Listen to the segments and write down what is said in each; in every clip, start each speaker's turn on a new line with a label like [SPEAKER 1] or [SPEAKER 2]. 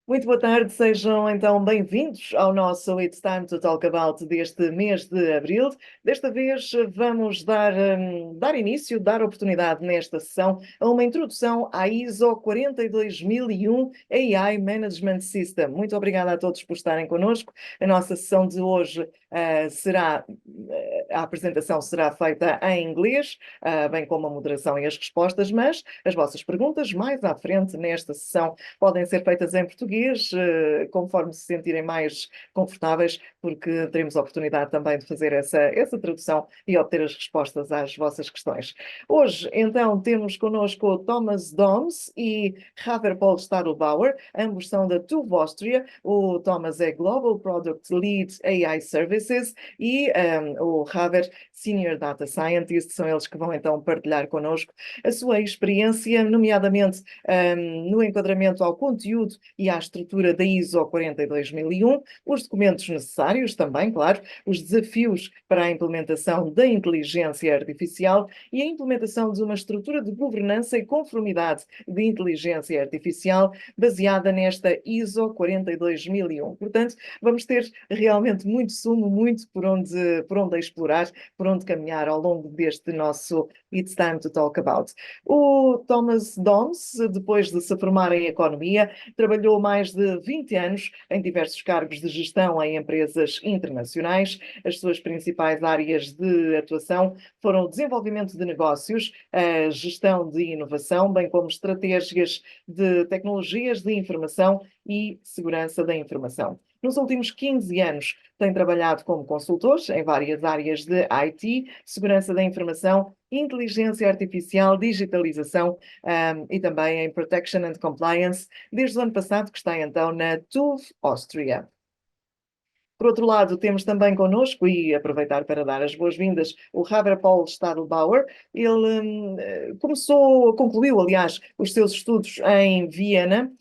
[SPEAKER 1] Muito boa tarde, sejam então bem-vindos ao nosso It's Time to Talk About deste mês de abril. Desta vez vamos dar início, dar oportunidade nesta sessão a uma introdução à ISO 42001 AI Management System. Muito obrigada a todos por estarem connosco. A nossa sessão de hoje a apresentação será feita em inglês, bem como a moderação e as respostas, mas as vossas perguntas mais à frente nesta sessão podem ser feitas em português, conforme se sentirem mais confortáveis, porque teremos a oportunidade também de fazer essa tradução e obter as respostas às vossas questões. Hoje, então, temos connosco o Thomas Doms e Xaver-Paul Stadlbauer, ambos são da TUV Austria. O Thomas é Global Product Lead AI Services e o Xaver, Senior Data Scientist. São eles que vão então partilhar connosco a sua experiência, nomeadamente no enquadramento ao conteúdo e à estrutura da ISO 42001, os documentos necessários também, claro, os desafios para a implementação da inteligência artificial e a implementação de uma estrutura de governança e conformidade de inteligência artificial baseada nesta ISO 42001. Portanto, vamos ter realmente muito sumo, muito por onde explorar, por onde caminhar ao longo deste nosso It's Time to Talk About. O Thomas Doms, depois de se formar em Economia, trabalhou mais de 20 anos em diversos cargos de gestão em empresas internacionais. As suas principais áreas de atuação foram o desenvolvimento de negócios, a gestão de inovação, bem como estratégias de tecnologias de informação e segurança da informação. Nos últimos 15 anos, tem trabalhado como consultor em várias áreas de IT, segurança da informação, inteligência artificial, digitalização e também em Protection and Compliance, desde o ano passado que está então na TUV Austria. Por outro lado, temos também connosco, e aproveitar para dar as boas-vindas, o Xaver-Paul Stadlbauer. Ele concluiu, aliás, os seus estudos em Viena.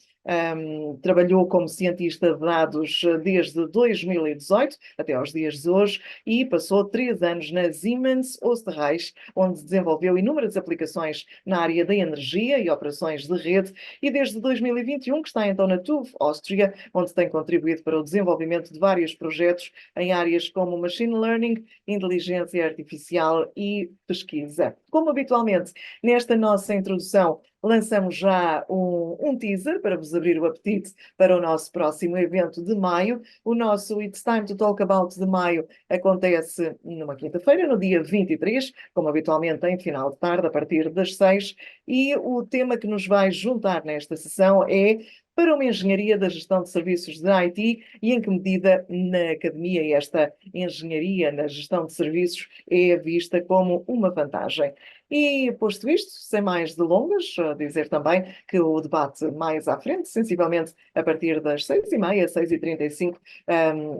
[SPEAKER 1] Trabalhou como cientista de dados desde 2018 até aos dias de hoje e passou 3 anos na Siemens Österreich, onde desenvolveu inúmeras aplicações na área da energia e operações de rede, e desde 2021 que está então na TUV Austria, onde tem contribuído para o desenvolvimento de vários projetos em áreas como Machine Learning, Inteligência Artificial e Pesquisa. Como habitualmente, nesta nossa introdução, lançamos já um teaser para vos abrir o apetite para o nosso próximo evento de maio. O nosso It's Time to Talk About de maio acontece numa quinta-feira, no dia 23, como habitualmente em final de tarde, a partir das 6. E o tema que nos vai juntar nesta sessão é para uma engenharia da gestão de serviços de IT e em que medida na academia esta engenharia na gestão de serviços é vista como uma vantagem. E, posto isto, sem mais delongas, dizer também que o debate mais à frente, sensivelmente a partir das 6h30, 6h35,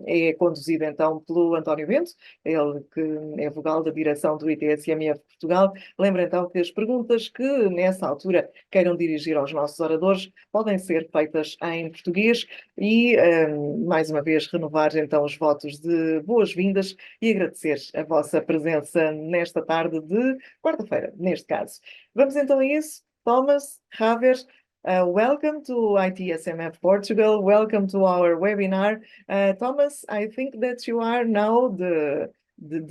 [SPEAKER 1] é conduzido então pelo António Bento, ele que é vogal da direção do itSMF Portugal. Lembro então que as perguntas que nessa altura queiram dirigir aos nossos oradores podem ser feitas em português e, mais uma vez, renovar então os votos de boas-vindas e agradecer a vossa presença nesta tarde de quarta-feira, neste caso. Vamos então a isso. Thomas, Javier, welcome to itSMF Portugal. Welcome to our webinar. Thomas, I think that you are now the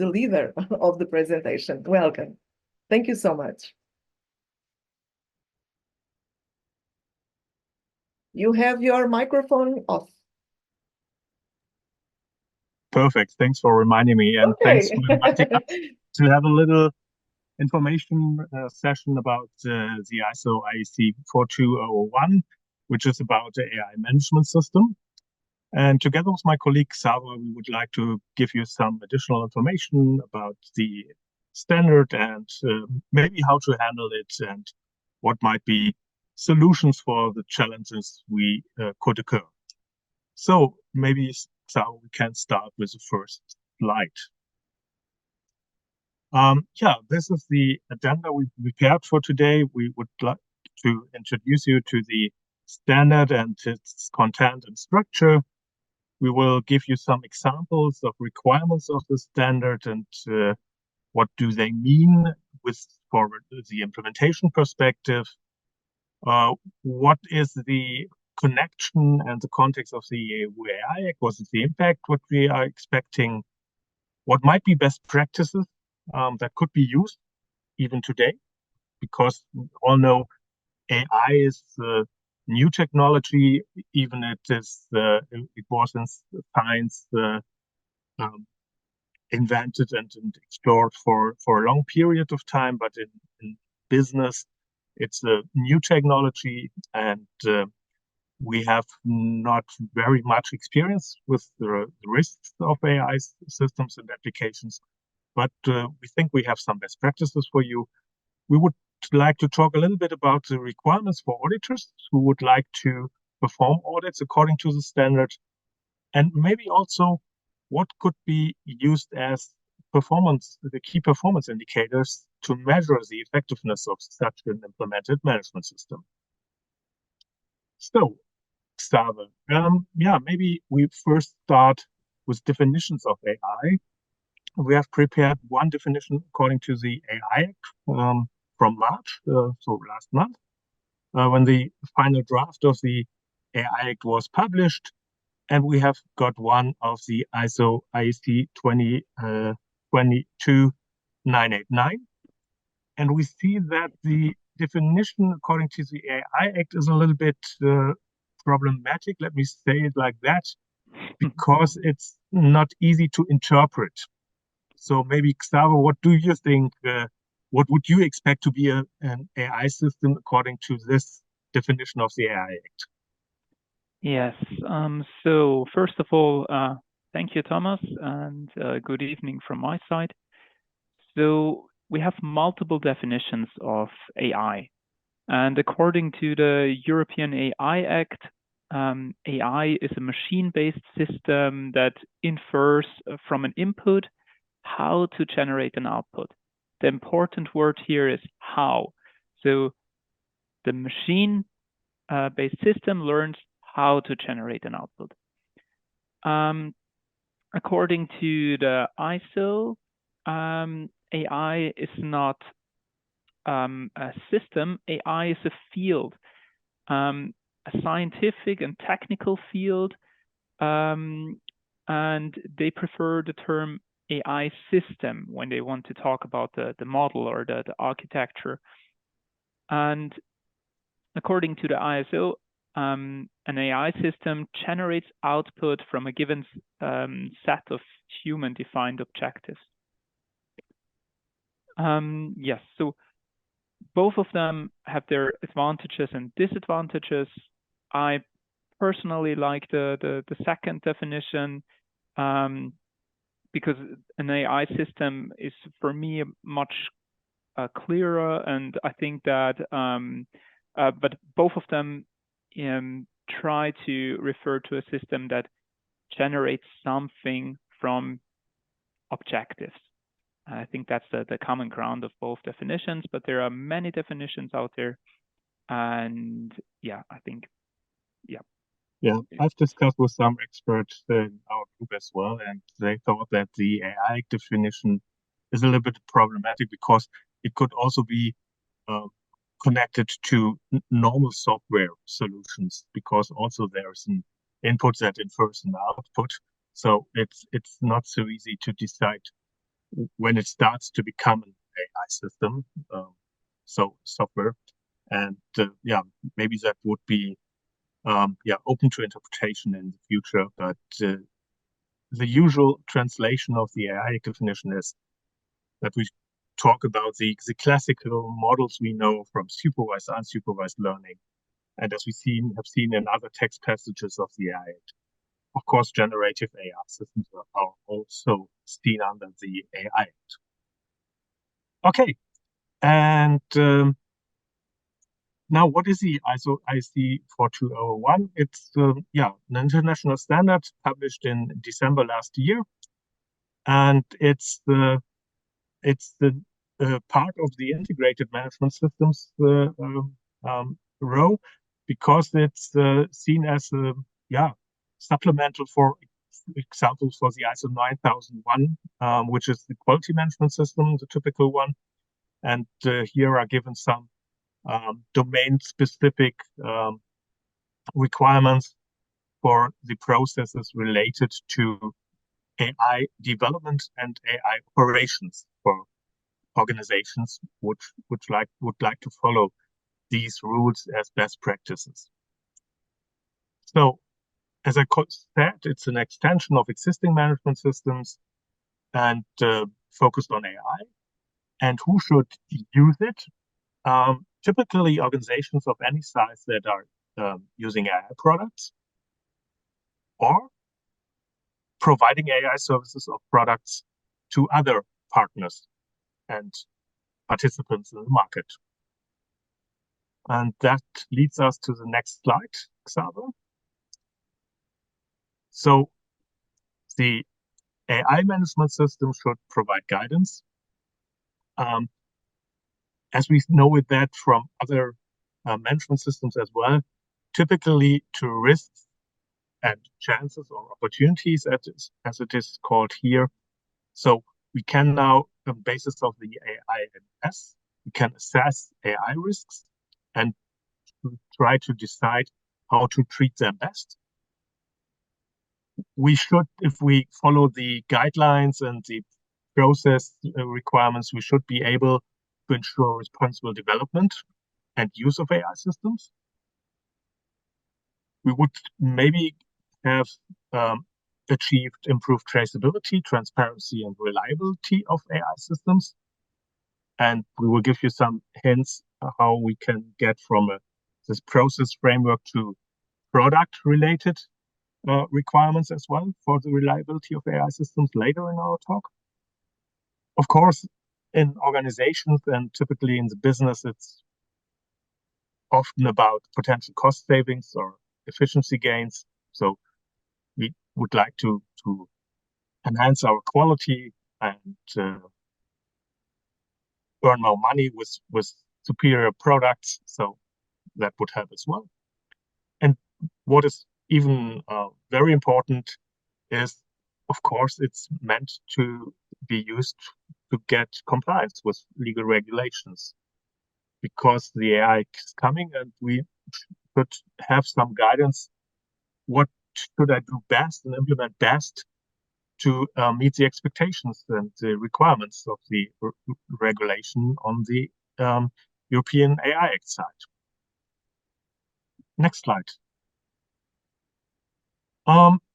[SPEAKER 1] leader of the presentation. Welcome. Thank you so much. You have your microphone off.
[SPEAKER 2] Perfect. Thanks for reminding me, and thanks for inviting us to have a little information session about the ISO IEC 42001, which is about the AI management system. And together with my colleague Xaver, we would like to give you some additional information about the standard and maybe how to handle it and what might be solutions for the challenges we could occur. So maybe, Xaver, we can start with the first slide. This is the agenda we prepared for today. We would like to introduce you to the standard and its content and structure. We will give you some examples of requirements of the standard and what do they mean for the implementation perspective. What is the connection and the context of the EU AI Act? Was it the impact, what we are expecting? What might be best practices that could be used even today? Because we all know AI is new technology, even it was in science invented and explored for a long period of time, but in business, it's a new technology, and we have not very much experience with the risks of AI systems and applications, but we think we have some best practices for you. We would like to talk a little bit about the requirements for auditors who would like to perform audits according to the standard, and maybe also what could be used as the key performance indicators to measure the effectiveness of such an implemented management system. So, Xaver, maybe we first start with definitions of AI. We have prepared one definition according to the AI Act from March, so last month, when the final draft of the AI Act was published, and we have got one of the ISO IEC 22989, and we see that the definition according to the AI Act is a little bit problematic, let me say it like that, because it's not easy to interpret. So maybe, Xaver, what do you think? What would you expect to be an AI system according to this definition of the AI Act?
[SPEAKER 3] Yes. So first of all, thank you, Thomas, and good evening from my side. So we have multiple definitions of AI, and according to the European AI Act, AI is a machine-based system that infers from an input how to generate an output. The important word here is how. So the machine-based system learns how to generate an output. According to the ISO, AI is not a system. AI is a field, a scientific and technical field, and they prefer the term AI system when they want to talk about the model or the architecture. And according to the ISO, an AI system generates output from a given set of human-defined objectives. Yes, so both of them have their advantages and disadvantages. I personally like the second definition because an AI system is, for me, much clearer, and I think that, but both of them try to refer to a system that generates something from objectives. I think that's the common ground of both definitions, but there are many definitions out there. And yeah, I think, yeah.
[SPEAKER 2] Yeah, I've discussed with some experts in our group as well, and they thought that the AI definition is a little bit problematic because it could also be connected to normal software solutions, because also there's an input that infers an output. So it's not so easy to decide when it starts to become an AI system, so software. And yeah, maybe that would be open to interpretation in the future. But the usual translation of the AI definition is that we talk about the classical models we know from supervised, unsupervised learning. And as we have seen in other text passages of the AI, of course, generative AI systems are also seen under the AI Act. Okay, and now what is the ISO IEC 4201? It's an international standard published in December last year, and it's the part of the integrated management systems row, because it's seen as a supplemental, for example, for the ISO 9001, which is the quality management system, the typical one. And here are given some domain-specific requirements for the processes related to AI development and AI operations for organizations which would like to follow these rules as best practices. So, as I said, it's an extension of existing management systems and focused on AI. And who should use it? Typically, organizations of any size that are using AI products or providing AI services or products to other partners and participants in the market. And that leads us to the next slide, Xaver. So the AI management system should provide guidance. As we know it that from other management systems as well, typically to risks and chances or opportunities, as it is called here. So we can now, on the basis of the AIMS, we can assess AI risks and try to decide how to treat them best. We should, if we follow the guidelines and the process requirements, we should be able to ensure responsible development and use of AI systems. We would maybe have achieved improved traceability, transparency, and reliability of AI systems. And we will give you some hints how we can get from this process framework to product-related requirements as well for the reliability of AI systems later in our talk. Of course, in organizations and typically in the business, it's often about potential cost savings or efficiency gains. So we would like to enhance our quality and earn more money with superior products. So that would help as well. And what is even very important is, of course, it's meant to be used to get compliance with legal regulations, because the AI is coming and we should have some guidance. What should I do best and implement best to meet the expectations and the requirements of the regulation on the European AI Act side? Next slide.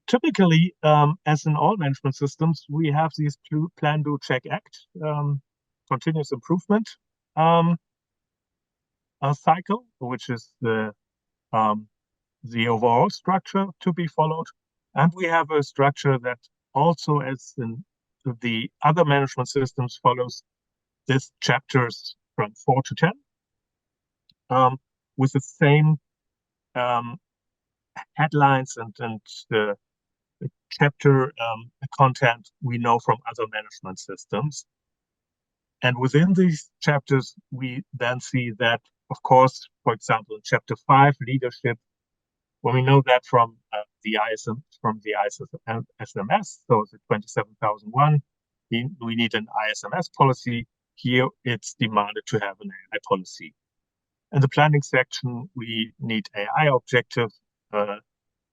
[SPEAKER 2] Typically, as in all management systems, we have these plan, do, check, act, continuous improvement cycle, which is the overall structure to be followed. And we have a structure that also, as in the other management systems, follows these chapters from 4 to 10, with the same headlines and the chapter content we know from other management systems. And within these chapters, we then see that, of course, for example, in chapter 5, leadership, when we know that from the ISMS, so the 27001, we need an ISMS policy. Here, it's demanded to have an AI policy. In the planning section, we need AI objectives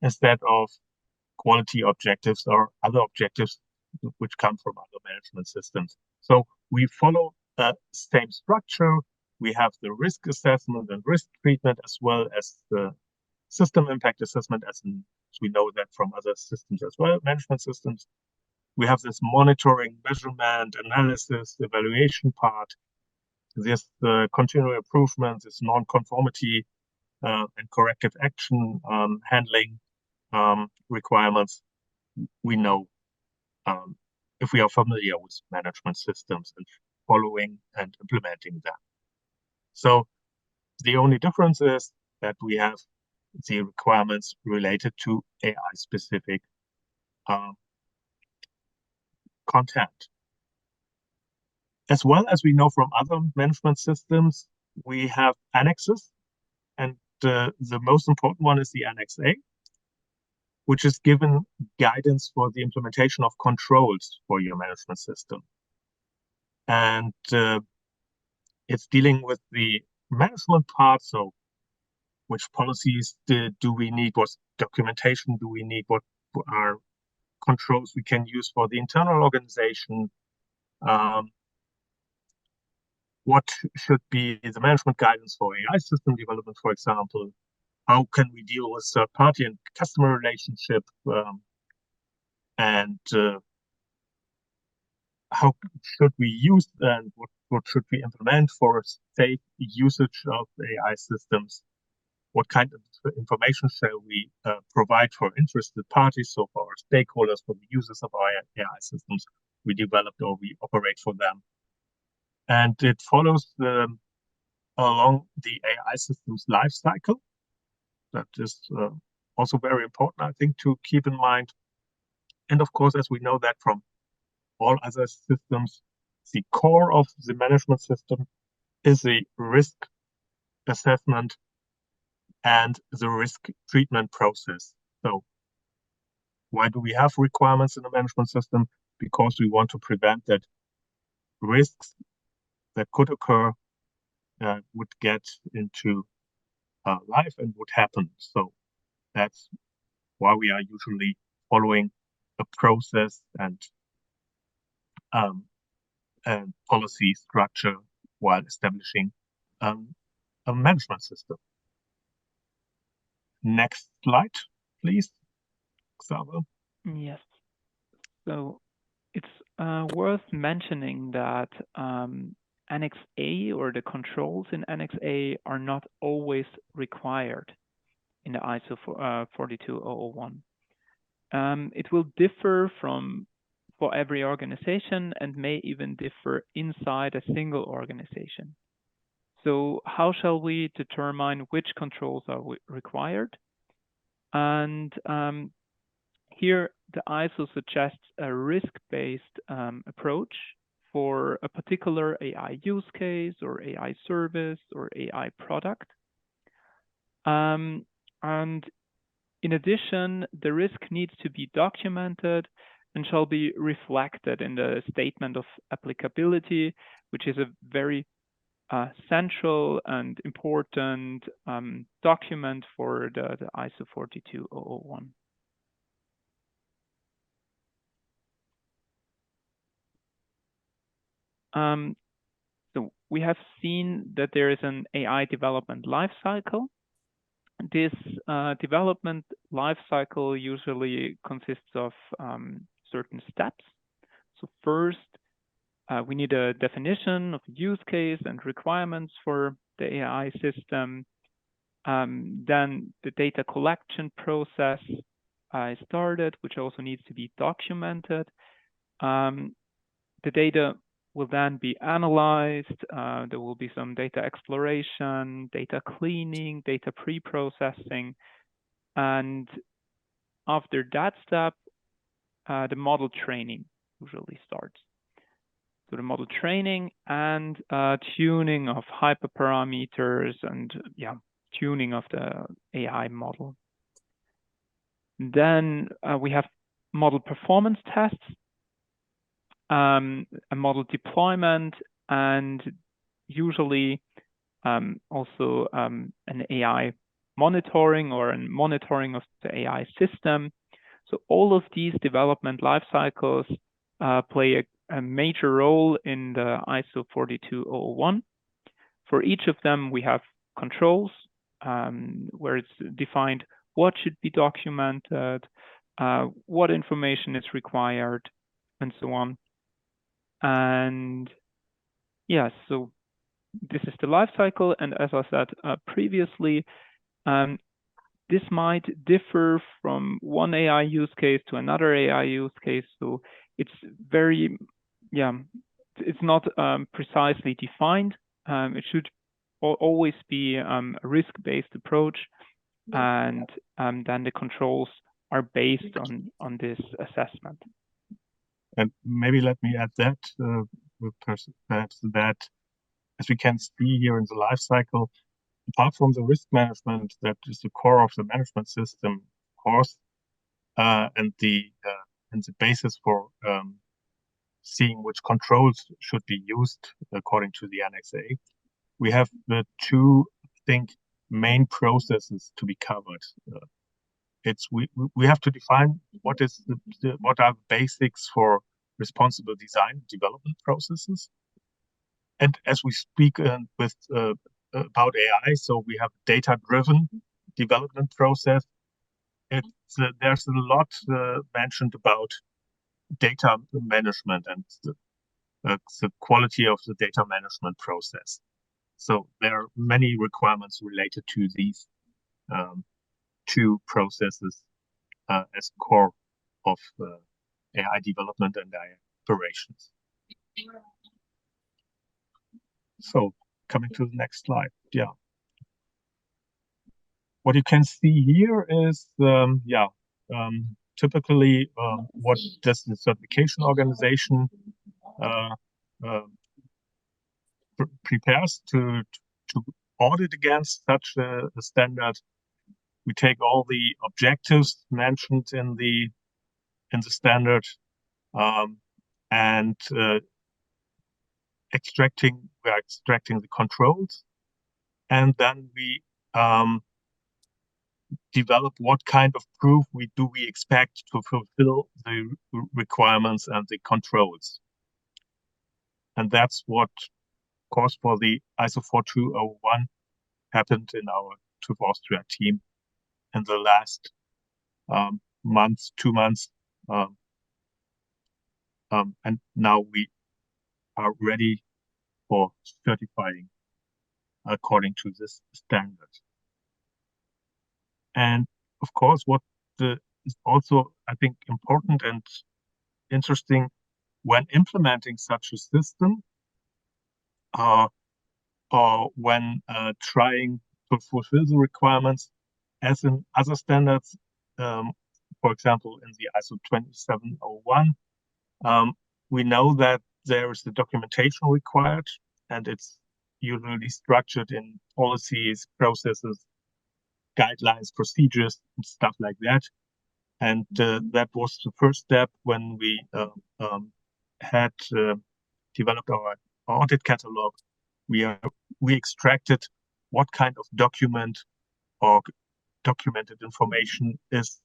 [SPEAKER 2] instead of quality objectives or other objectives which come from other management systems. So we follow the same structure. We have the risk assessment and risk treatment, as well as the system impact assessment, as we know that from other systems as well, management systems. We have this monitoring, measurement, analysis, evaluation part, this continual improvement, this non-conformity and corrective action handling requirements. We know if we are familiar with management systems and following and implementing them. So the only difference is that we have the requirements related to AI-specific content. As well as we know from other management systems, we have annexes, and the most important one is the Annex A, which is given guidance for the implementation of controls for your management system. And it's dealing with the management part, so which policies do we need, what documentation do we need, what are controls we can use for the internal organization, what should be the management guidance for AI system development, for example, how can we deal with third-party and customer relationship, and how should we use and what should we implement for safe usage of AI systems? What kind of information shall we provide for interested parties, so for our stakeholders, for the users of our AI systems we developed or we operate for them? And it follows along the AI systems life cycle. That is also very important, I think, to keep in mind. And of course, as we know that from all other systems, the core of the management system is the risk assessment and the risk treatment process. So why do we have requirements in the management system? Because we want to prevent that risks that could occur would get into life and would happen. So that's why we are usually following a process and policy structure while establishing a management system. Next slide, please, Xaver.
[SPEAKER 3] Yes. So it's worth mentioning that Annex A, or the controls in Annex A, are not always required in the ISO 42001. It will differ for every organization and may even differ inside a single organization. So how shall we determine which controls are required? And here the ISO suggests a risk-based approach for a particular AI use case or AI service or AI product. And in addition, the risk needs to be documented and shall be reflected in the statement of applicability, which is a very central and important document for the ISO 42001. So we have seen that there is an AI development lifecycle. This development lifecycle usually consists of certain steps. So first, we need a definition of use case and requirements for the AI system. Then the data collection process is started, which also needs to be documented. The data will then be analyzed. There will be some data exploration, data cleaning, data pre-processing. And after that step, the model training usually starts. So the model training and tuning of hyperparameters and tuning of the AI model. Then we have model performance tests, a model deployment, and usually also an AI monitoring or a monitoring of the AI system. So all of these development life cycles play a major role in the ISO 42001. For each of them, we have controls where it's defined what should be documented, what information is required, and so on. And yeah, so this is the life cycle. And as I said previously, this might differ from one AI use case to another AI use case. So it's very, it's not precisely defined. It should always be a risk-based approach. And then the controls are based on this assessment.
[SPEAKER 2] And maybe let me add that, perhaps that, as we can see here in the life cycle, apart from the risk management that is the core of the management system, of course, and the basis for seeing which controls should be used according to the Annex A, we have the two, I think, main processes to be covered. We have to define what are the basics for responsible design development processes. And as we speak about AI, so we have data-driven development process. There's a lot mentioned about data management and the quality of the data management process. So there are many requirements related to these two processes as core of AI development and AI operations. So coming to the next slide, yeah. What you can see here is, typically what does the certification organization prepares to audit against such a standard. We take all the objectives mentioned in the standard and we're extracting the controls, and then we develop what kind of proof we expect to fulfill the requirements and the controls. And that's what, of course, for the ISO 42001 happened in our TÜV Austria team in the last 2 months. And now we are ready for certifying according to this standard. And of course, what is also, I think, important and interesting when implementing such a system, or when trying to fulfill the requirements as in other standards, for example, in the ISO 27001, we know that there is the documentation required, and it's usually structured in policies, processes, guidelines, procedures, and stuff like that. And that was the first step when we had developed our audit catalog. We extracted what kind of document or documented information is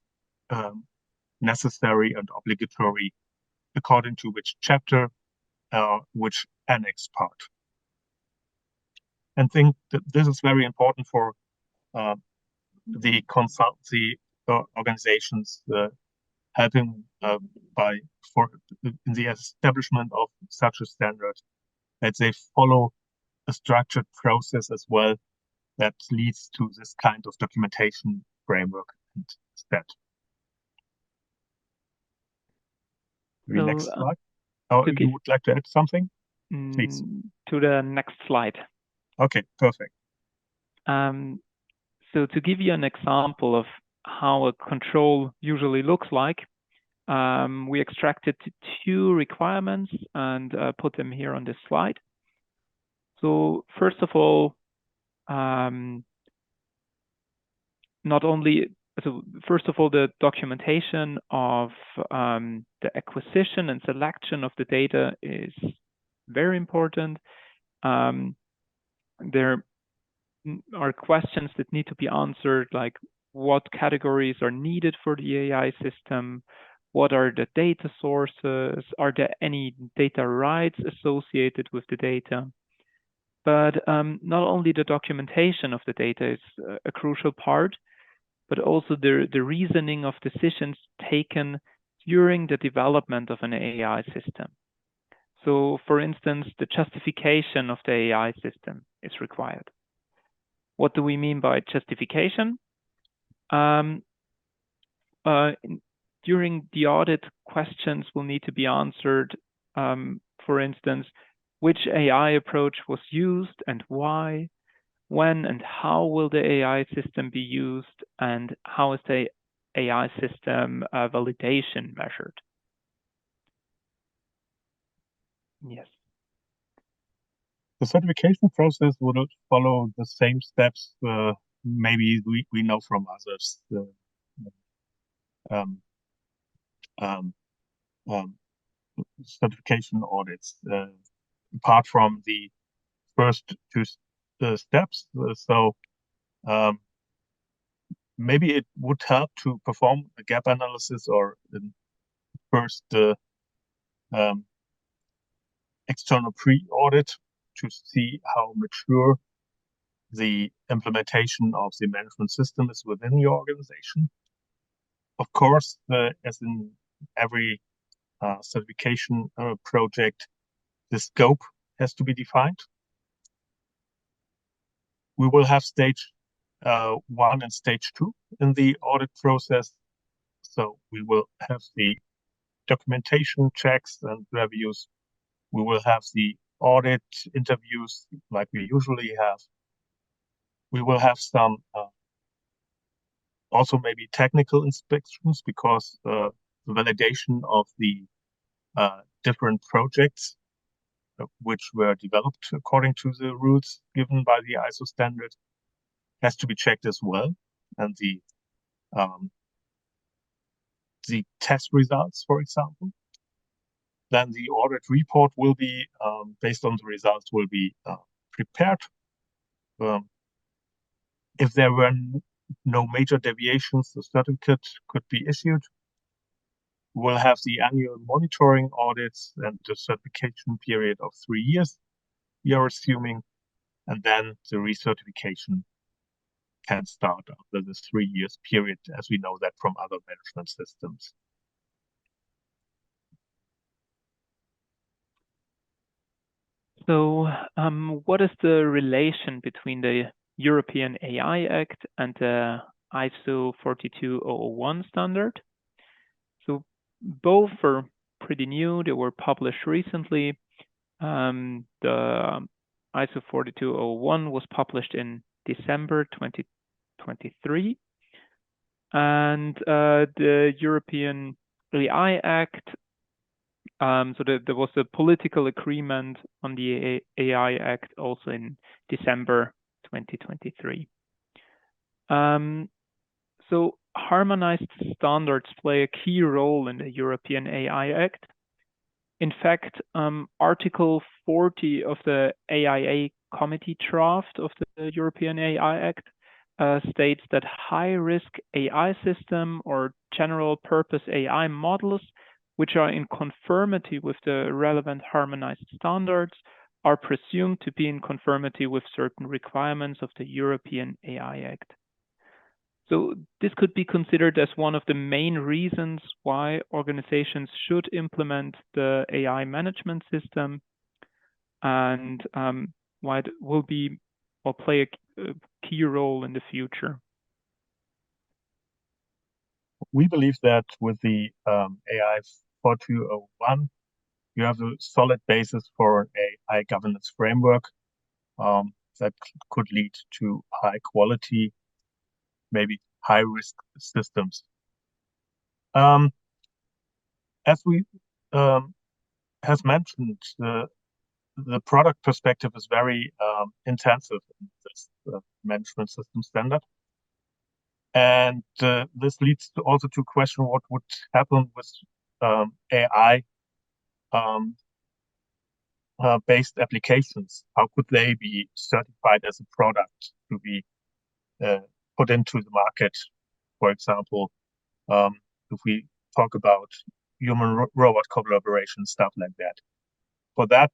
[SPEAKER 2] necessary and obligatory according to which chapter, which annex part. And think that this is very important for the consultancy organizations helping in the establishment of such a standard, that they follow a structured process as well that leads to this kind of documentation framework and step.
[SPEAKER 3] So,
[SPEAKER 2] next slide. Oh, you would like to add something? Please.
[SPEAKER 3] To the next slide.
[SPEAKER 2] Okay, perfect.
[SPEAKER 3] So to give you an example of how a control usually looks like, we extracted 2 requirements and put them here on this slide. So first of all, the documentation of the acquisition and selection of the data is very important. There are questions that need to be answered, like what categories are needed for the AI system, what are the data sources, are there any data rights associated with the data. But not only the documentation of the data is a crucial part, but also the reasoning of decisions taken during the development of an AI system. So for instance, the justification of the AI system is required. What do we mean by justification? During the audit, questions will need to be answered. For instance, which AI approach was used and why? When and how will the AI system be used? And how is the AI system validation measured? Yes.
[SPEAKER 2] The certification process would follow the same steps maybe we know from others. Certification audits, apart from the first 2 steps. So Maybe it would help to perform a gap analysis or first external pre-audit to see how mature the implementation of the management system is within your organization. Of course, as in every certification project, the scope has to be defined. We will have stage 1 and stage 2 in the audit process. So we will have the documentation checks and reviews. We will have the audit interviews like we usually have. We will have some also maybe technical inspections, because the validation of the different projects which were developed according to the rules given by the ISO standard has to be checked as well. And the test results, for example. Then the audit report will be, based on the results, will be prepared. If there were no major deviations, the certificate could be issued. We'll have the annual monitoring audits and the certification period of 3 years, we are assuming, and then the recertification can start after the 3 years period, as we know that from other management systems.
[SPEAKER 3] So, what is the relation between the European AI Act and the ISO 42001 standard? So, both are pretty new. They were published recently. The ISO 42001 was published in December 2023. And the European AI Act, so there was a political agreement on the AI Act also in December 2023. So harmonized standards play a key role in the European AI Act. In fact, Article 40 of the AIA Committee draft of the European AI Act states that high-risk AI system or general-purpose AI models which are in conformity with the relevant harmonized standards are presumed to be in conformity with certain requirements of the European AI Act. So this could be considered as one of the main reasons why organizations should implement the AI management system, and why it will be or play a key role in the future.
[SPEAKER 2] We believe that with the AI 4201, you have a solid basis for an AI governance framework that could lead to high quality, maybe high risk systems. As we has mentioned, the product perspective is very intensive in this management system standard. And this leads to also to question what would happen with AI based applications. How could they be certified as a product to be put into the market? For example, if we talk about human-robot collaboration, stuff like that. For that,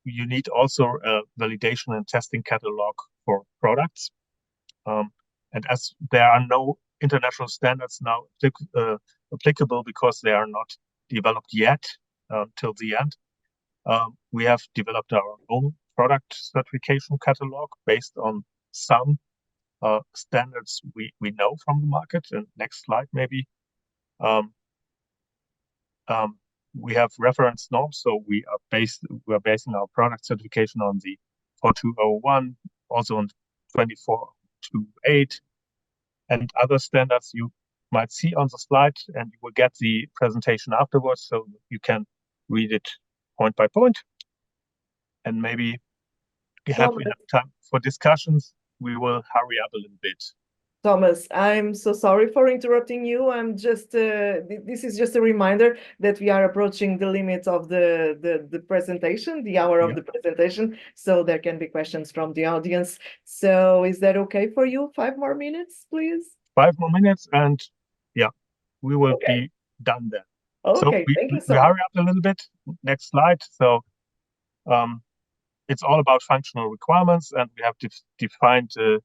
[SPEAKER 2] you need also a validation and testing catalog for products. And as there are no international standards now applicable because they are not developed yet till the end, we have developed our own product certification catalog based on some standards we know from the market. And next slide, maybe. We have reference norms, so we are basing our product certification on the 4201, also on 2428, and other standards you might see on the slide, and you will get the presentation afterwards, so you can read it point by point. And maybe we have time for discussions. We will hurry up a little bit.
[SPEAKER 1] Thomas, I'm so sorry for interrupting you. I'm just this is just a reminder that we are approaching the limit of the presentation, the hour of the presentation, so there can be questions from the audience. So is that okay for you? 5 more minutes, please.
[SPEAKER 2] 5 more minutes, and we will be done then.
[SPEAKER 1] Okay,
[SPEAKER 2] so
[SPEAKER 1] thank you
[SPEAKER 2] we
[SPEAKER 1] so
[SPEAKER 2] hurry up a little bit. Next slide. So it's all about functional requirements, and we have defined the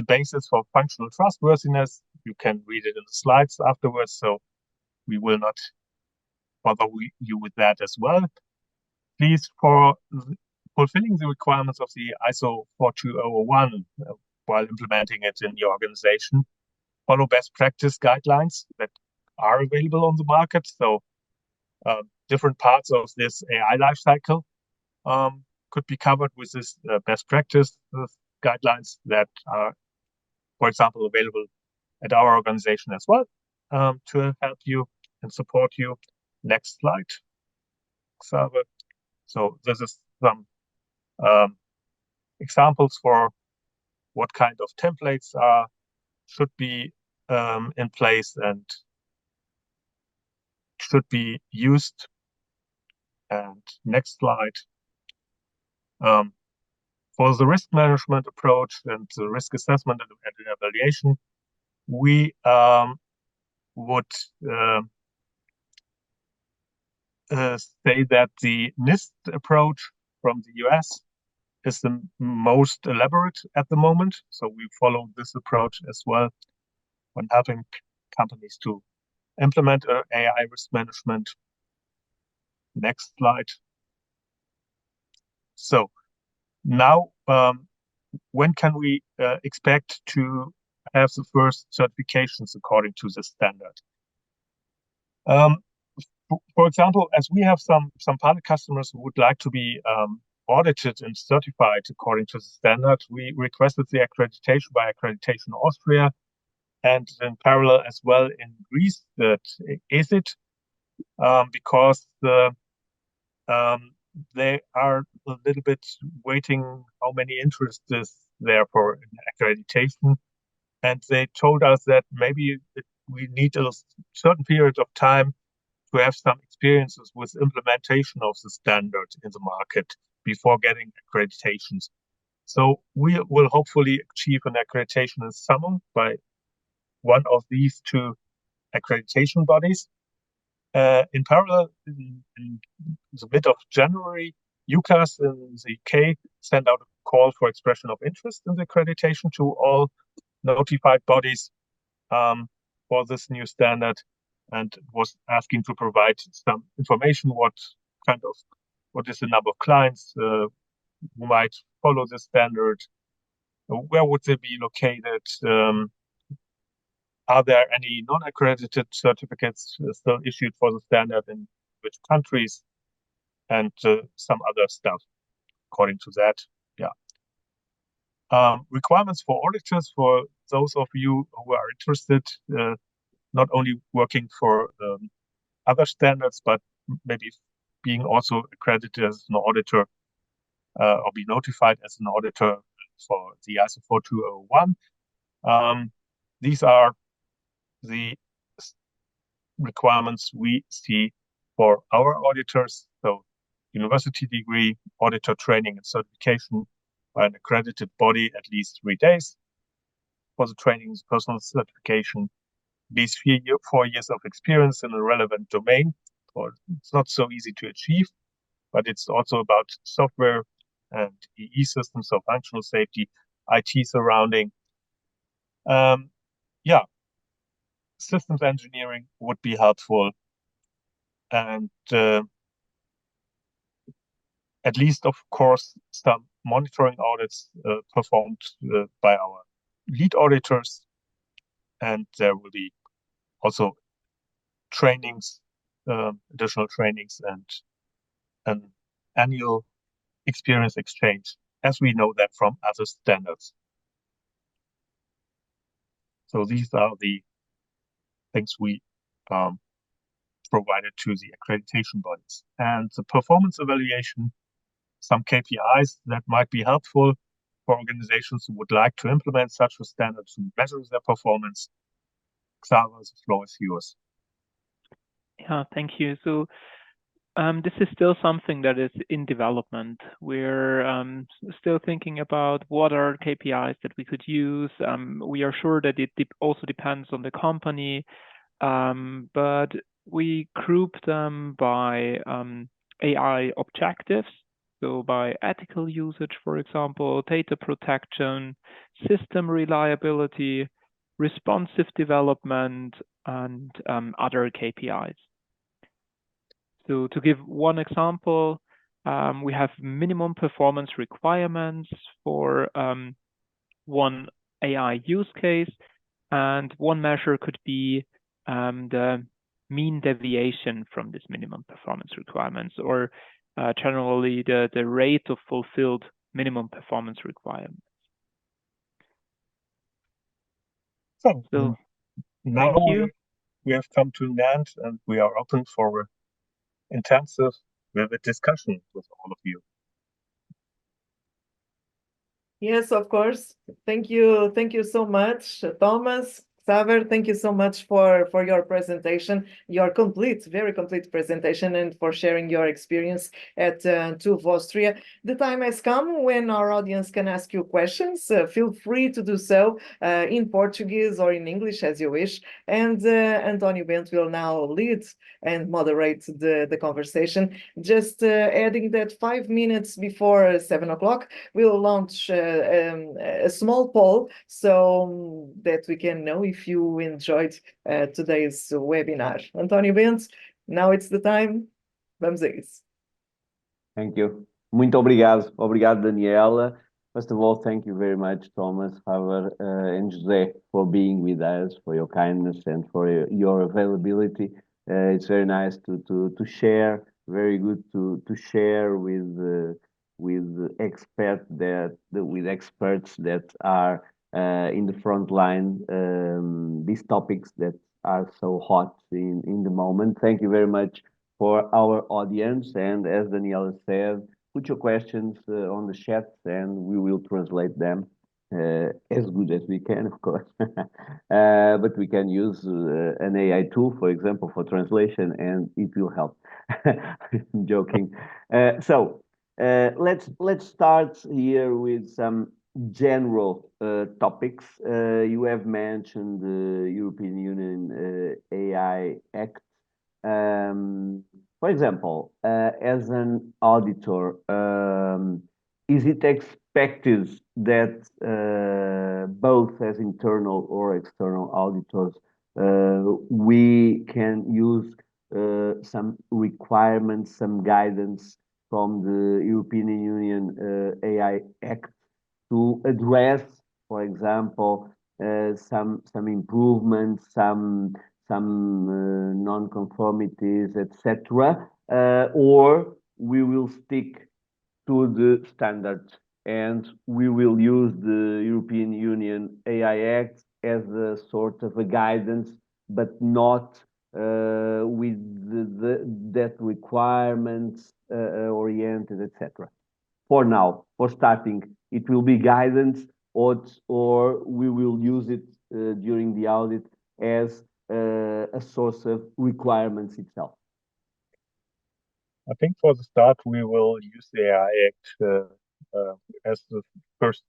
[SPEAKER 2] basis for functional trustworthiness. You can read it in the slides afterwards, so we will not bother you with that as well. Please, for fulfilling the requirements of the ISO 42001 while implementing it in your organization, follow best practice guidelines that are available on the market. So different parts of this AI lifecycle could be covered with this best practice guidelines that are, for example, available at our organization as well, to help you and support you. Next slide, Xaver. So this is some examples for what kind of templates should be in place and should be used. And next slide. For the risk management approach and the risk assessment and evaluation, we would say that the NIST approach from the US is the most elaborate at the moment. So we follow this approach as well when helping companies to implement AI risk management. Next slide. So now, when can we expect to have the first certifications according to the standard? For example, as we have some pilot customers who would like to be audited and certified according to the standard, we requested the accreditation by Accreditation Austria, and in parallel as well in Greece, that is it, because they are a little bit waiting how many interest is there for accreditation. And they told us that maybe we need a certain period of time to have some experiences with implementation of the standard in the market before getting accreditations. So we will hopefully achieve an accreditation in summer by one of these two accreditation bodies. In parallel, in the mid of January, UCAS in the UK sent out a call for expression of interest in the accreditation to all notified bodies for this new standard, and was asking to provide some information, what is the number of clients who might follow this standard, where would they be located, are there any non-accredited certificates still issued for the standard in which countries, and some other stuff according to that. Requirements for auditors, for those of you who are interested, not only working for other standards, but maybe being also accredited as an auditor or be notified as an auditor for the ISO 42001. These are the requirements we see for our auditors. So university degree, auditor training and certification by an accredited body, at least 3 days. For the training, personal certification, at least 4 years of experience in a relevant domain. Or it's not so easy to achieve, but it's also about software and EE systems, so functional safety, IT surrounding. Systems engineering would be helpful, and at least, of course, some monitoring audits performed by our lead auditors, and there will be also trainings, additional trainings, and an annual experience exchange, as we know that from other standards. So these are the things we provided to the accreditation bodies. And the performance evaluation, some KPIs that might be helpful. for organizations who would like to implement such a standard to measure their performance. Xaver, the floor is yours.
[SPEAKER 3] Yeah, thank you. So this is still something that is in development. We're still thinking about what are KPIs that we could use. We are sure that it also depends on the company, but we group them by AI objectives. So by ethical usage, for example, data protection, system reliability, responsive development, and other KPIs. So to give one example, we have minimum performance requirements for one AI use case, and one measure could be the mean deviation from this minimum performance requirements, or generally the rate of fulfilled minimum performance requirements.
[SPEAKER 2] So now we have come to an end, and we are open for intensive, vivid discussion with all of you.
[SPEAKER 1] Yes, of course. Thank you. Thank you so much, Thomas. Xaver, thank you so much for your presentation, your very complete presentation, and for sharing your experience at TÜV Austria. The time has come when our audience can ask you questions. Feel free to do so in Portuguese or in English, as you wish. And Antonio Bento will now lead and moderate the conversation. Just adding that 5 minutes before 7 o'clock, we'll launch a small poll so that we can know if you enjoyed today's webinar. António Bento, now it's the time. Vamos a isso.
[SPEAKER 4] Thank you. Muito obrigado. Obrigado, Daniela. First of all, thank you very much, Thomas, Xaver, and José, for being with us, for your kindness and for your availability. It's very nice to share. Very good to share with experts that are in the front line, these topics that are so hot in the moment. Thank you very much for our audience. And as Daniela said, put your questions on the chat and we will translate them as good as we can, of course. But we can use an AI tool, for example, for translation, and it will help. I'm joking. Let's start here with some general topics. You have mentioned the European Union AI Act. For example, as an auditor, is it expected that both as internal or external auditors, we can use some requirements, some guidance from the European Union AI Act to address, for example, some improvements, some non-conformities, etc., or we will stick to the standards and we will use the European Union AI Act as a sort of a guidance, but not with that requirements oriented, etc. For now, for starting, it will be guidance, or we will use it during the audit as a source of requirements itself.
[SPEAKER 2] I think for the start, we will use the AI Act as the first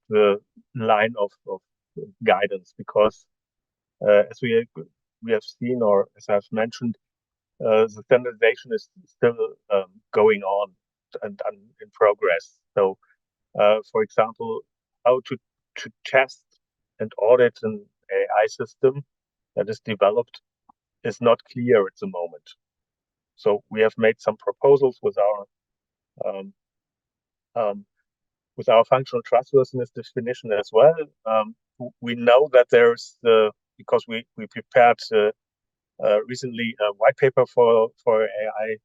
[SPEAKER 2] line of guidance, because as we have seen, or as I've mentioned, the standardization is still going on and in progress. So, for example, how to test and audit an AI system that is developed is not clear at the moment. So we have made some proposals with our functional trustworthiness definition as well. We know that there's because we prepared recently a white paper for AI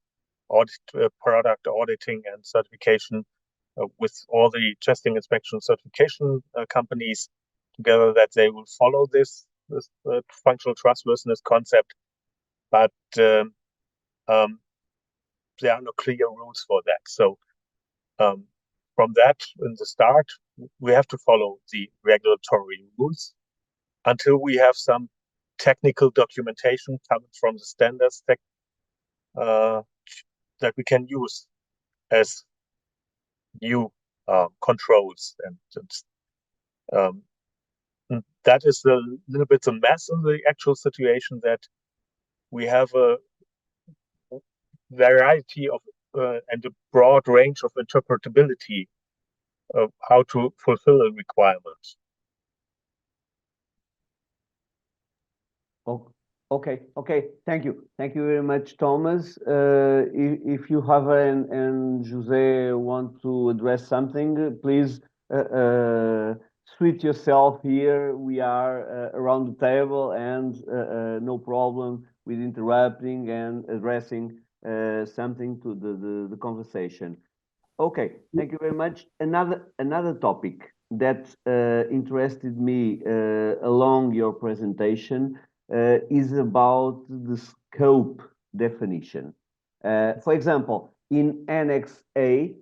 [SPEAKER 2] audit, product auditing and certification with all the testing, inspection, certification companies together, that they will follow this functional trustworthiness concept, but there are no clear rules for that. So from that, in the start, we have to follow the regulatory rules until we have some technical documentation coming from the standards that we can use as new controls, and that is a little bit the mess in the actual situation, that we have a variety of and a broad range of interpretability of how to fulfill a requirement.
[SPEAKER 4] Oh, okay. Thank you very much, Thomas. If you have and Jose want to address something, please switch yourself here. We are around the table, and no problem with interrupting and addressing something to the conversation. Okay, thank you very much. Another topic that interested me along your presentation is about the scope definition. For example, in Annex A,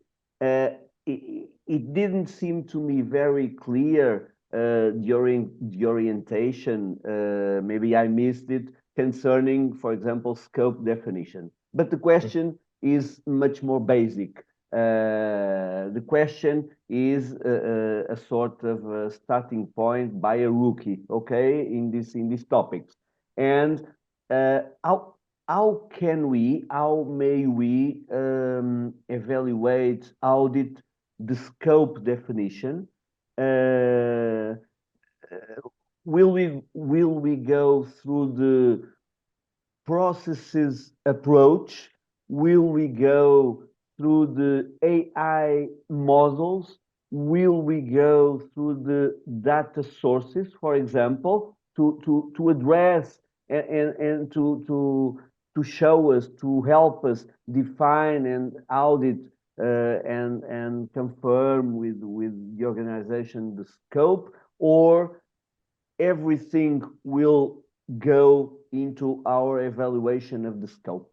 [SPEAKER 4] it didn't seem to me very clear during the orientation. Maybe I missed it concerning, for example, scope definition. But the question is much more basic. The question is a sort of a starting point by a rookie, okay, in these topics. And how may we evaluate, audit the scope definition? Will we go through the processes approach? Will we go through the AI models? Will we go through the data sources, for example, to address and to show us, to help us define and audit and confirm with the organization the scope, or everything will go into our evaluation of the scope?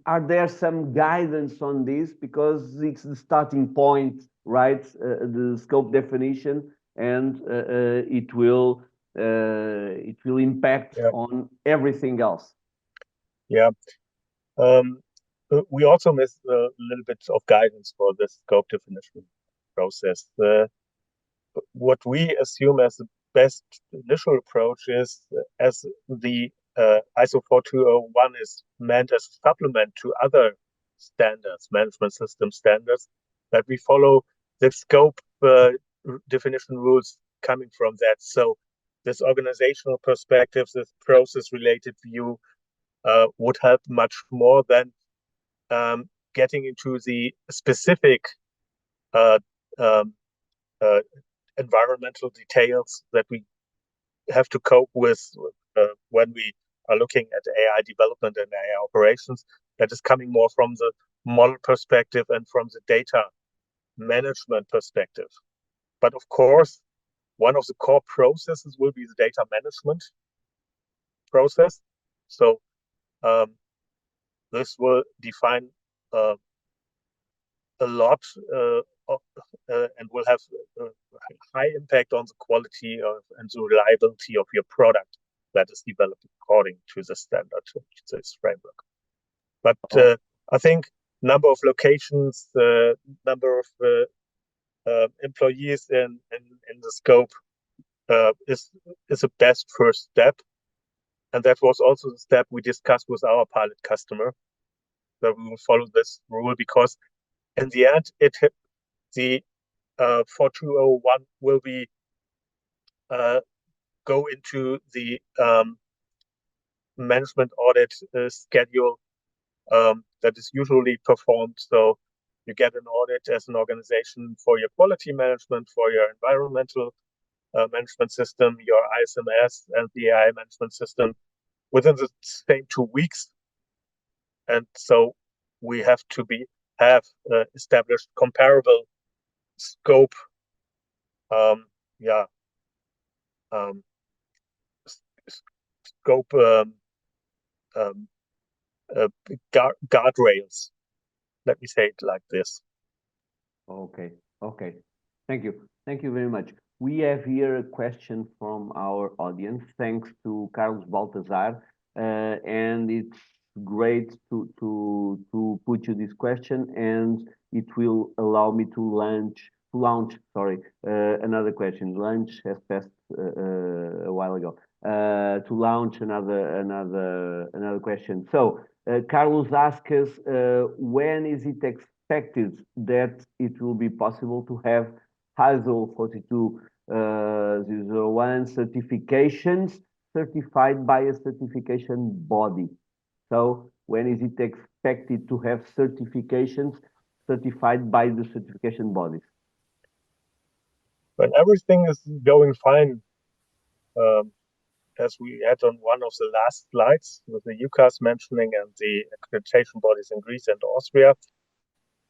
[SPEAKER 4] Are there some guidance on this? Because it's the starting point, right? The scope definition, and it will impact on everything else.
[SPEAKER 2] Yeah. We also miss a little bit of guidance for the scope definition process. What we assume as the best initial approach is, as the ISO 4201 is meant as a supplement to other standards, management system standards, that we follow the scope definition rules coming from that. So this organizational perspective, this process-related view would help much more than getting into the specific environmental details that we have to cope with when we are looking at AI development and AI operations. That is coming more from the model perspective and from the data management perspective. But of course, one of the core processes will be the data management process. So this will define a lot and will have a high impact on the quality and the reliability of your product that is developed according to the standard, to this framework. But I think number of locations, number of employees in the scope is a best first step. And that was also the step we discussed with our pilot customer, that we will follow this rule, because in the end, the 4201 will be go into the management audit schedule that is usually performed. So you get an audit as an organization for your quality management, for your environmental management system, your ISMS and the AI management system within the same 2 weeks. And so we have to have established comparable scope scope guardrails. Let me say it like this.
[SPEAKER 4] Okay. Thank you. Thank you very much. We have here a question from our audience, thanks to Carlos Baltazar, and it's great to put you this question, and it will allow me to launch. Another question. Lunch has passed a while ago. To launch another question. So Carlos asks us, when is it expected that it will be possible to have ISO 42001 certifications certified by a certification body? So when is it expected to have certifications certified by the certification bodies?
[SPEAKER 2] When everything is going fine, as we had on one of the last slides with the UCAS mentioning and the accreditation bodies in Greece and Austria,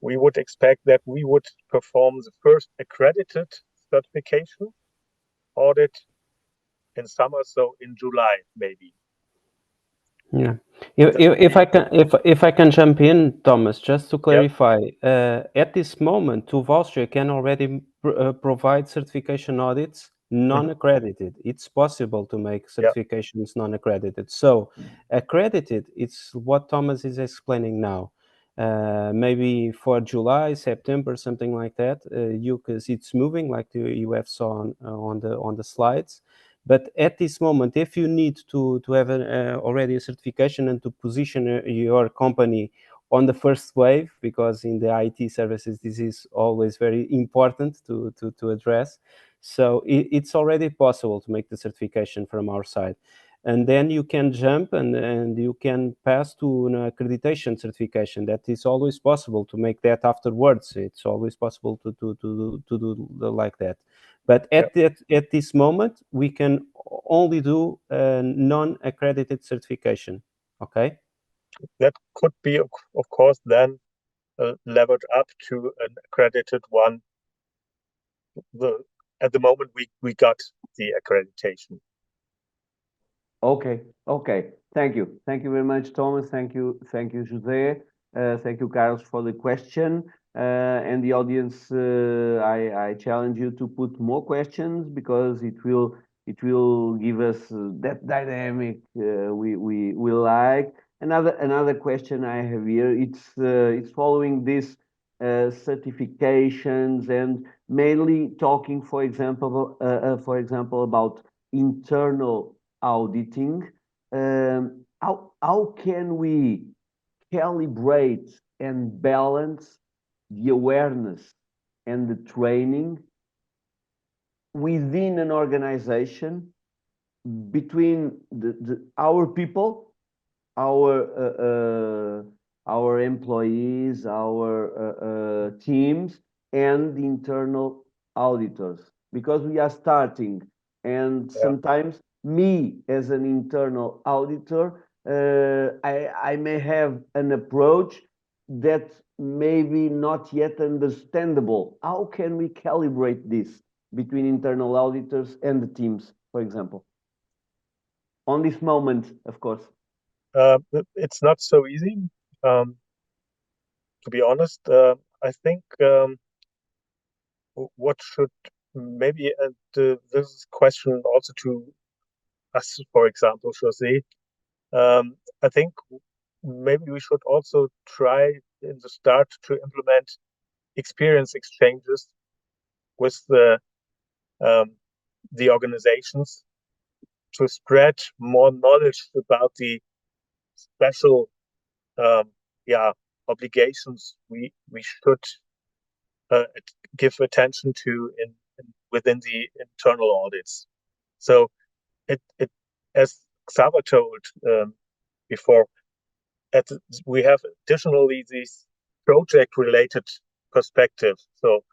[SPEAKER 2] we would expect that we would perform the first accredited certification audit in summer, so in July, maybe.
[SPEAKER 5] Yeah. If I can jump in, Thomas, just to clarify, at this moment, TÜV Austria can already provide certification audits non-accredited. It's possible to make certifications non-accredited. So accredited, it's what Thomas is explaining now. Maybe for July, September, something like that. UCAS, it's moving like you have saw on the slides. But at this moment, if you need to have already a certification and to position your company on the first wave, because in the IT services, this is always very important to address. So it's already possible to make the certification from our side. And then you can jump and you can pass to an accreditation certification. That is always possible to make that afterwards. It's always possible to do like that. But at this moment, we can only do a non-accredited certification. Okay.
[SPEAKER 2] That could be, of course, then levered up to an accredited one. At the moment, we got the accreditation.
[SPEAKER 4] Okay. Thank you very much, Thomas. Thank you, José. Thank you, Carlos, for the question. And the audience, I challenge you to put more questions, because it will give us that dynamic we like. Another question I have here, it's following this certifications and mainly talking, for example, about internal auditing. How can we calibrate and balance the awareness and the training within an organization between our people, our employees, our teams, and the internal auditors? Because we are starting, and sometimes me as an internal auditor, I may have an approach that maybe not yet understandable. How can we calibrate this between internal auditors and the teams, for example? On this moment, of course.
[SPEAKER 2] It's not so easy. To be honest, I think what should maybe, this question also to us, for example, José, I think maybe we should also try in the start to implement experience exchanges with the organizations to spread more knowledge about the special obligations we should give attention to within the internal audits. So it as Xaver told before, we have additionally these project-related perspectives. So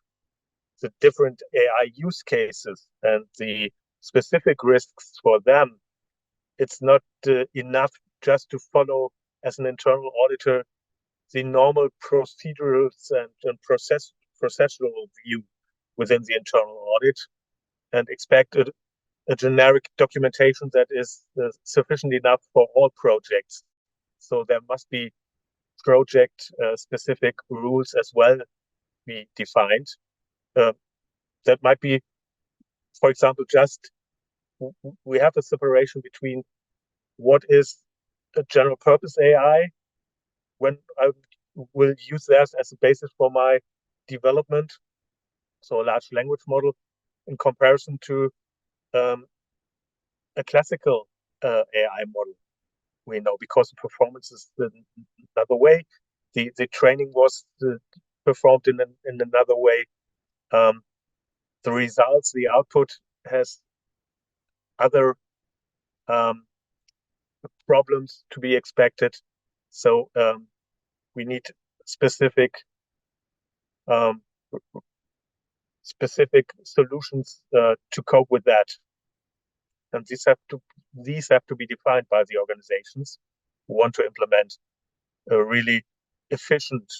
[SPEAKER 2] the different AI use cases and the specific risks for them, it's not enough just to follow as an internal auditor the normal procedurals and processual view within the internal audit and expect a generic documentation that is sufficient enough for all projects. So there must be project specific rules as well be defined. that might be, for example, just we have a separation between what is a general purpose AI, when I will use that as a basis for my development, so a large language model, in comparison to a classical AI model. We know because the performance is another way, the training was performed in another way. The results, the output has other problems to be expected. So we need specific solutions to cope with that, and these have to be defined by the organizations who want to implement a really efficient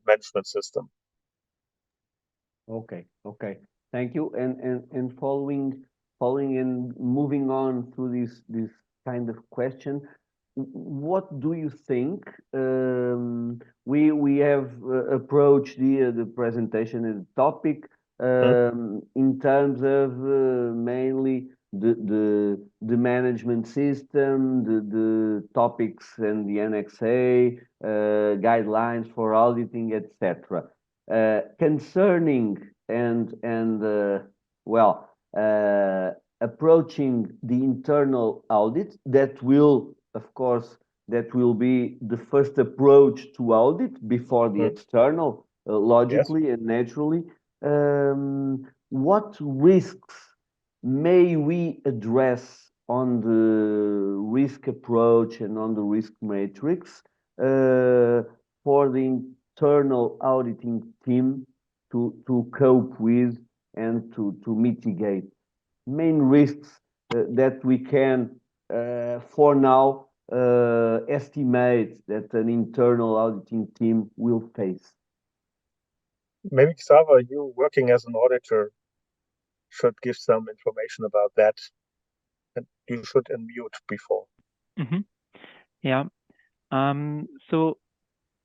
[SPEAKER 2] management system.
[SPEAKER 4] Okay, thank you. And following and moving on through this kind of question, what do you think? We have approached the presentation and the topic in terms of mainly the management system, the topics and the Annex A, guidelines for auditing, etc. Concerning approaching the internal audit, that will, of course, be the first approach to audit before the external, logically and naturally. What risks may we address on the risk approach and on the risk matrix for the internal auditing team to cope with and to mitigate? Main risks that we can, for now, estimate that an internal auditing team will face?
[SPEAKER 2] Maybe, Xaver, you working as an auditor should give some information about that, and you should unmute before.
[SPEAKER 3] Yeah. So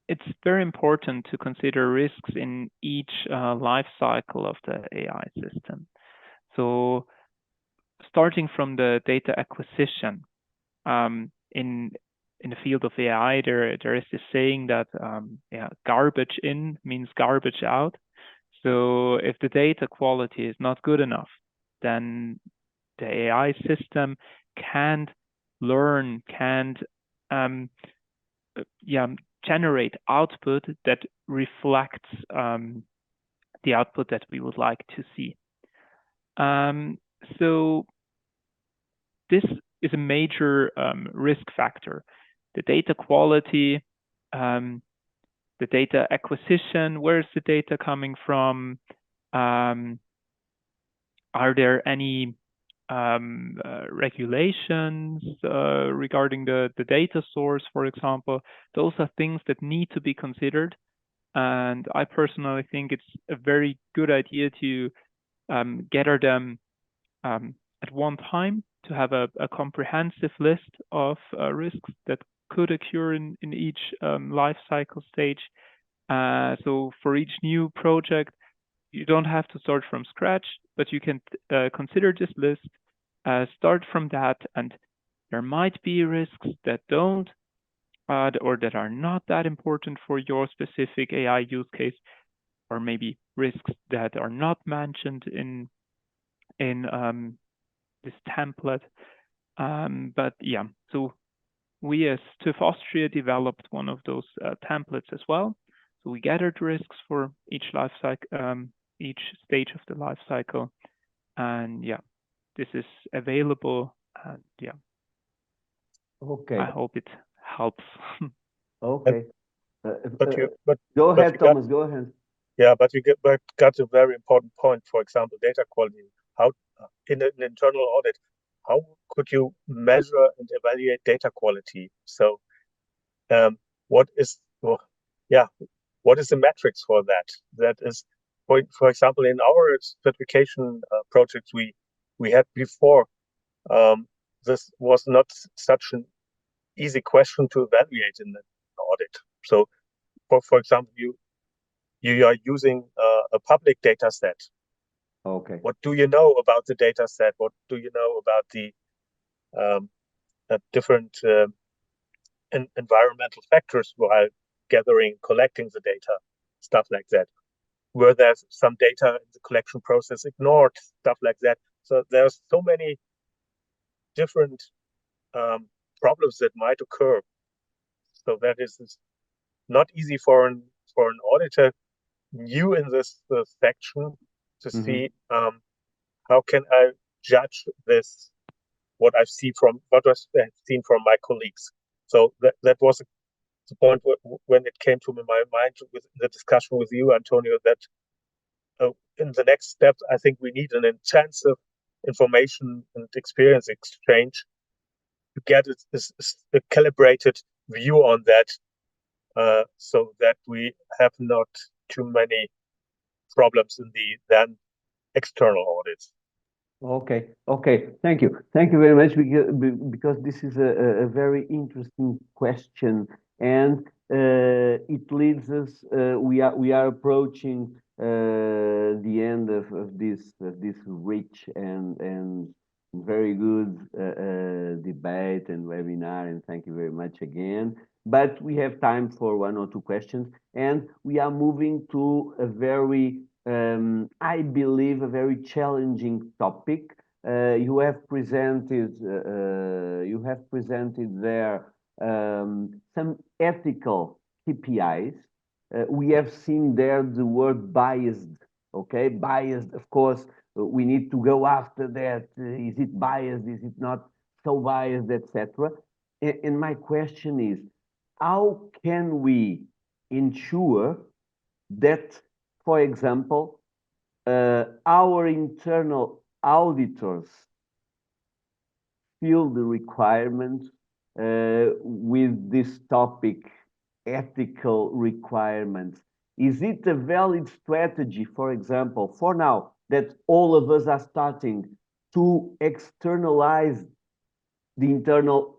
[SPEAKER 3] it's very important to consider risks in each life cycle of the AI system. So starting from the data acquisition, in the field of AI, there is this saying that garbage in means garbage out. So if the data quality is not good enough, then the AI system can't learn, can't generate output that reflects the output that we would like to see. So this is a major risk factor. The data quality, the data acquisition, where is the data coming from? Are there any regulations regarding the data source, for example? Those are things that need to be considered. And I personally think it's a very good idea to gather them at one time, to have a comprehensive list of risks that could occur in each life cycle stage. So for each new project, you don't have to start from scratch, but you can consider this list, start from that, and there might be risks that don't or that are not that important for your specific AI use case, or maybe risks that are not mentioned in this template. But yeah, so we as TÜV Austria developed one of those templates as well. So we gathered risks for each life cycle, each stage of the life cycle, and yeah, this is available. And yeah,
[SPEAKER 4] okay.
[SPEAKER 2] I
[SPEAKER 3] hope it helps.
[SPEAKER 4] Okay.
[SPEAKER 2] But
[SPEAKER 4] go ahead, Thomas. Go ahead.
[SPEAKER 2] Yeah, but you got a very important point. For example, data quality. How in an internal audit, how could you measure and evaluate data quality? So, what is the metrics for that? That is, for example, in our certification projects we had before, this was not such an easy question to evaluate in an audit. So, for example, you are using a public data set,
[SPEAKER 4] Okay.
[SPEAKER 2] What do you know about the data set? What do you know about the different environmental factors while collecting the data, stuff like that? Were there some data in the collection process ignored, stuff like that? So there's so many different problems that might occur. So that is not easy for an auditor new in this section to see how can I judge this, what I've seen from my colleagues. So that was the point when it came to my mind with the discussion with you, Antonio, that in the next step, I think we need an intensive information and experience exchange to get a calibrated view on that, so that we have not too many problems in the then external audits.
[SPEAKER 4] Okay, thank you very much, because this is a very interesting question, and it leads us. We are approaching the end of this rich and very good debate and webinar, and thank you very much again. But we have time for one or two questions, and we are moving to a very I believe a very challenging topic. You have presented there some ethical KPIs. We have seen there the word biased. Okay, biased. Of course, we need to go after that. Is it biased? Is it not so biased, etc. And my question is, how can we ensure that, for example, our internal auditors feel the requirements with this topic, ethical requirements? Is it a valid strategy, for example, for now, that all of us are starting to externalize the internal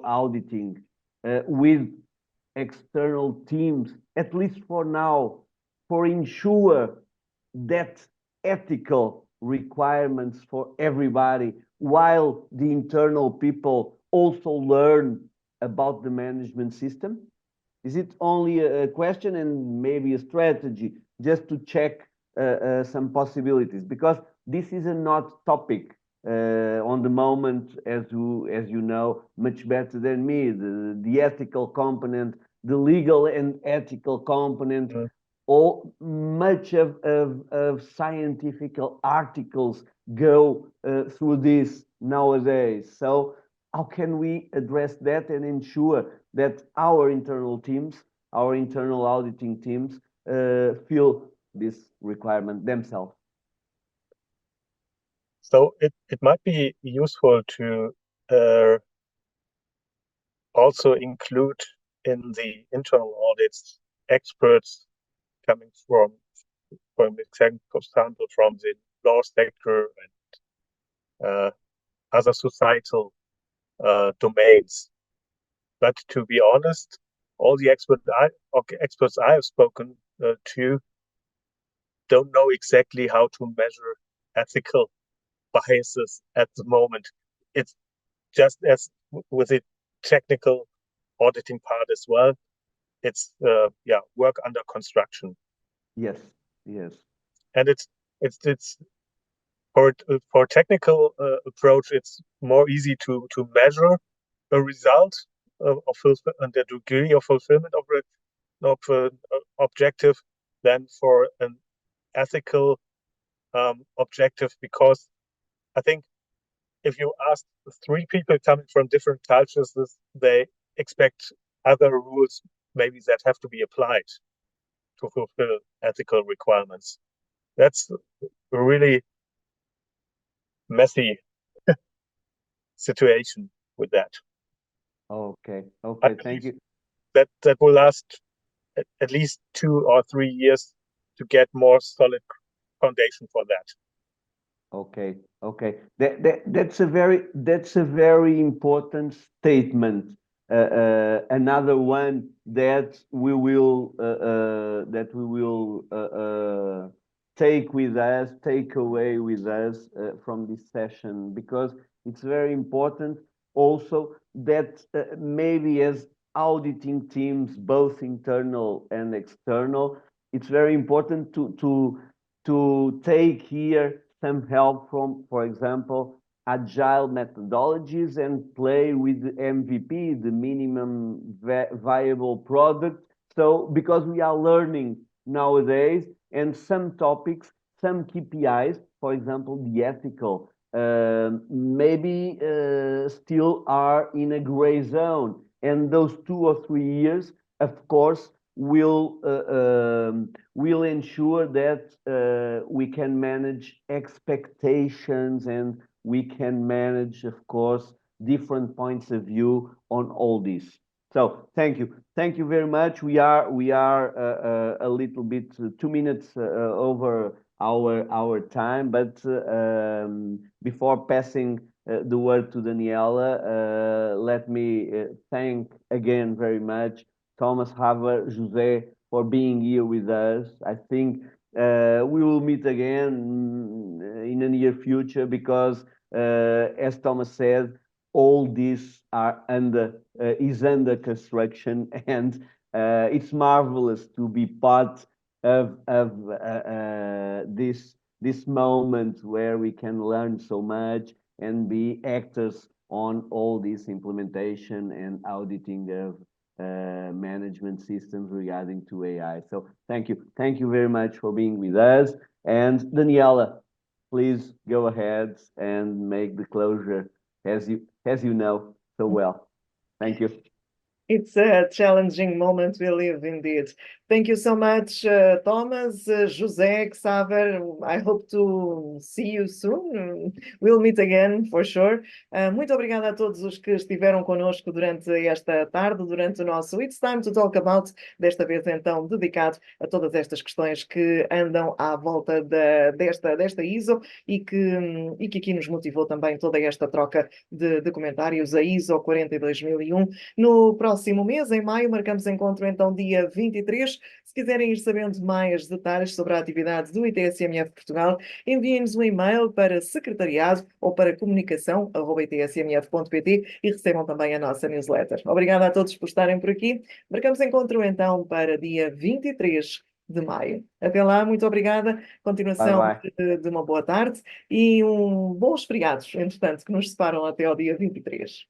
[SPEAKER 4] auditing with external teams, at least for now, for ensure that ethical requirements for everybody, while the internal people also learn about the management system? Is it only a question and maybe a strategy just to check some possibilities? Because this is a not topic on the moment, as you know much better than me, the ethical component, the legal and ethical component, all much of scientific articles go through this nowadays. So how can we address that and ensure that our internal teams, our internal auditing teams, feel this requirement themselves?
[SPEAKER 2] So it might be useful to also include in the internal audits experts coming from example, from the law sector and other societal domains. But to be honest, all the experts I have spoken to don't know exactly how to measure ethical biases at the moment. It's just as with the technical auditing part as well. It's work under construction.
[SPEAKER 4] Yes.
[SPEAKER 2] And it's for technical approach, it's more easy to measure a result of fulfillment, the degree of fulfillment of an objective than for an ethical objective, because I think if you ask 3 people coming from different cultures, they expect other rules maybe that have to be applied to fulfill ethical requirements. That's a really messy situation with that.
[SPEAKER 4] Okay, thank you.
[SPEAKER 2] That will last at least 2 or 3 years to get more solid foundation for that.
[SPEAKER 4] Okay. That's a very important statement. Another one that we will take away with us from this session, because it's very important also that maybe as auditing teams, both internal and external, it's very important to take here some help from, for example, agile methodologies and play with the MVP, the minimum viable product. So because we are learning nowadays, and some topics, some KPIs, for example, the ethical, maybe still are in a gray zone. And those 2 or 3 years, of course, will ensure that we can manage expectations, and we can manage, of course, different points of view on all this. So thank you very much. We are a little bit 2 minutes over our time, but before passing the word to Daniela, let me thank again very much Thomas, Xaver, José for being here with us. I think we will meet again in the near future, because as Thomas said, all these is under construction, and it's marvelous to be part of this moment where we can learn so much and be actors on all this implementation and auditing of management systems regarding to AI. So thank you very much for being with us. And Daniela, please go ahead and make the closure as you know so well. Thank you.
[SPEAKER 1] It's a challenging moment we live indeed. Thank you so much, Thomas, José, Xaver. I hope to see you soon. We'll meet again, for sure. Muito obrigada a todos os que estiveram connosco durante esta tarde, durante o nosso It's Time to Talk About, desta vez então dedicado a todas estas questões que andam à volta desta ISO e que aqui nos motivou também toda esta troca de comentários, a ISO 42001. No próximo mês, em maio, marcamos encontro então dia 23. Se quiserem ir sabendo mais detalhes sobre a atividade do itSMF Portugal, enviem-nos um e-mail para secretariado ou para comunicação@itsmf.pt e recebam também a nossa newsletter. Obrigada a todos por estarem por aqui. Marcamos encontro então para dia 23 de maio. Até lá, muito obrigada. Continuação de uma boa tarde e bons feriados, entretanto, que nos separam até ao dia 23.